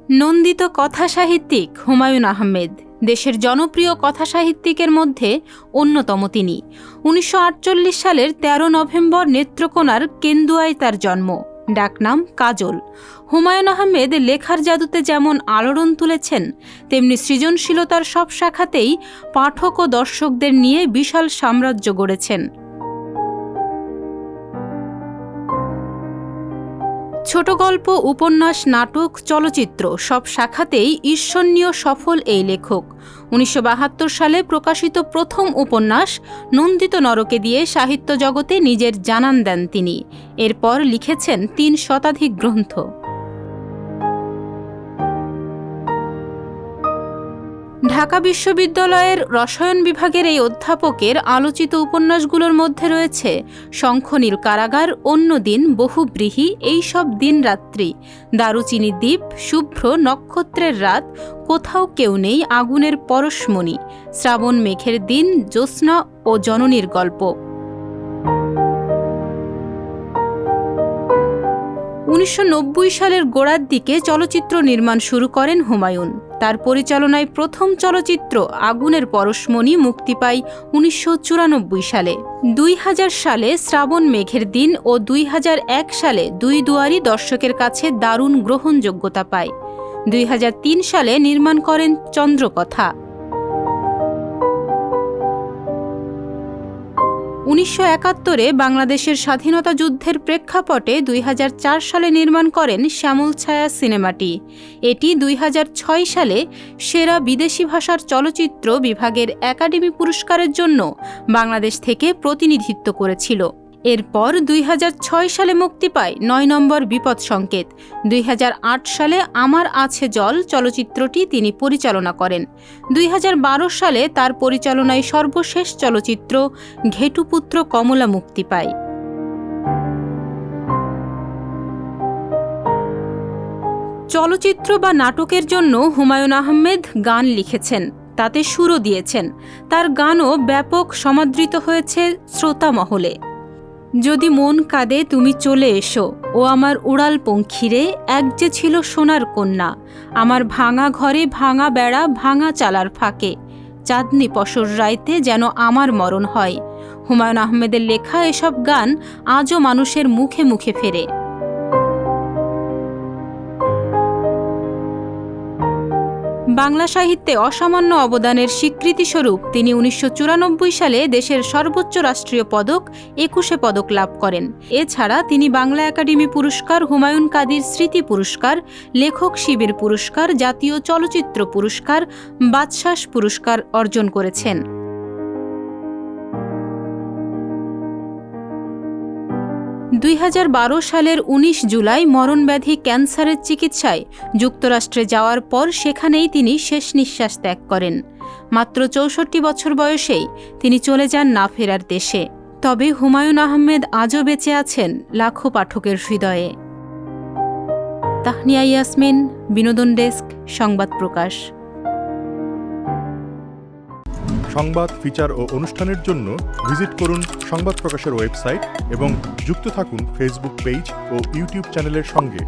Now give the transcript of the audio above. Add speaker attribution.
Speaker 1: নন্দিত কথাসাহিত্যিক হুমায়ূন আহমেদ দেশের জনপ্রিয় কথাসাহিত্যিকের মধ্যে অন্যতম তিনি। ১৯৪৮ সালের ১৩ নভেম্বর নেত্রকোনার কেন্দুয়ায় তার জন্ম। ডাকনাম কাজল। হুমায়ূন আহমেদ লেখার জাদুতে যেমন আলোড়ন তুলেছেন, তেমনি সৃজনশীলতার সব শাখাতেই পাঠক ও দর্শকদের নিয়ে বিশাল সাম্রাজ্য গড়েছেন। ছোট গল্প, উপন্যাস, নাটক, চলচ্চিত্র সব শাখাতেই ঈর্ষণীয় সফল এই লেখক। ১৯৭২ সালে প্রকাশিত প্রথম উপন্যাস নন্দিত নরকে দিয়ে সাহিত্য জগতে নিজের জানান দেন তিনি। এরপর লিখেছেন ৩ শতাধিক গ্রন্থ। ঢাকা বিশ্ববিদ্যালয়ের রসায়ন বিভাগের এই অধ্যাপকের আলোচিত উপন্যাসগুলোর মধ্যে রয়েছে শঙ্খনীল কারাগার, অন্যদিন, বহুব্রীহি, এইসব দিনরাত্রি, দারুচিনি দ্বীপ, শুভ্র, নক্ষত্রের রাত, কোথাও কেউ নেই, আগুনের পরশমণি, শ্রাবণ মেঘের দিন, জ্যোৎস্না ও জননীর গল্প। ১৯৯০ সালের গোড়ার দিকে চলচ্চিত্র নির্মাণ শুরু করেন হুমায়ূন। তার পরিচালনায় প্রথম চলচ্চিত্র আগুনের পরশমণি মুক্তি পায় ১৯৯৪ সালে। ২০০০ সালে শ্রাবণ মেঘের দিন ও ২০০১ সালে দুই দুয়ারি দর্শকের কাছে দারুণ গ্রহণযোগ্যতা পায়। ২০০৩ সালে নির্মাণ করেন চন্দ্রকথা। ১৯৭১-এ বাংলাদেশের স্বাধীনতা যুদ্ধের প্রেক্ষাপটে ২০০৪ সালে নির্মাণ করেন শ্যামলছায়া সিনেমাটি। এটি ২০০৬ সালে সেরা বিদেশি ভাষার চলচ্চিত্র বিভাগের একাডেমি পুরস্কারের জন্য বাংলাদেশ থেকে প্রতিনিধিত্ব করেছিল। এরপর ২০০৬ সালে মুক্তি পায় ৯ নম্বর বিপদ সংকেত। ২০০৮ সালে আমার আছে জল চলচ্চিত্রটি তিনি পরিচালনা করেন। ২০১২ সালে তার পরিচালনায় সর্বশেষ চলচ্চিত্র ঘেটুপুত্র কমলা মুক্তি পায়। চলচ্চিত্র বা নাটকের জন্য হুমায়ূন আহমেদ গান লিখেছেন, তাতে সুরও দিয়েছেন। তার গানও ব্যাপক সমাদৃত হয়েছে শ্রোতা মহলে। যদি মন কাঁদে তুমি চলে এসো, ও আমার উড়াল পঙ্খিরে, এক যে ছিল সোনার কন্যা, আমার ভাঙা ঘরে ভাঙা বেড়া ভাঙা চালার ফাঁকে, চাঁদনি পশর রাইতে যেন আমার মরণ হয়। হুমায়ূন আহমেদের লেখা এসব গান আজও মানুষের মুখে মুখে ফেরে। বাংলা সাহিত্যে অসামান্য অবদানের স্বীকৃতিস্বরূপ তিনি ১৯৯৪ সালে দেশের সর্বোচ্চ রাষ্ট্রীয় পদক ২১ পদক লাভ করেন। এছাড়া তিনি বাংলা একাডেমি পুরস্কার, হুমায়ুন কাদির স্মৃতি পুরস্কার, লেখক শিবির পুরস্কার, জাতীয় চলচ্চিত্র পুরস্কার, বাচসাস পুরস্কার অর্জন করেছেন। ২০১২ সালের ১৯ জুলাই মরণব্যাধি ক্যান্সারের চিকিৎসায় যুক্তরাষ্ট্রে যাওয়ার পর সেখানেই তিনি শেষ নিঃশ্বাস ত্যাগ করেন। মাত্র ৬৪ বছর বয়সেই তিনি চলে যান না ফেরার দেশে। তবে হুমায়ূন আহমেদ আজও বেঁচে আছেন লাখো পাঠকের হৃদয়ে। তাহনিয়া ইয়াসমিন, বিনোদন ডেস্ক, সংবাদ প্রকাশ।
Speaker 2: সংবাদ, ফিচার ও অনুষ্ঠানের জন্য ভিজিট করুন সংবাদ প্রকাশের ওয়েবসাইট এবং যুক্ত থাকুন ফেসবুক পেজ ও ইউটিউব চ্যানেলের সঙ্গে।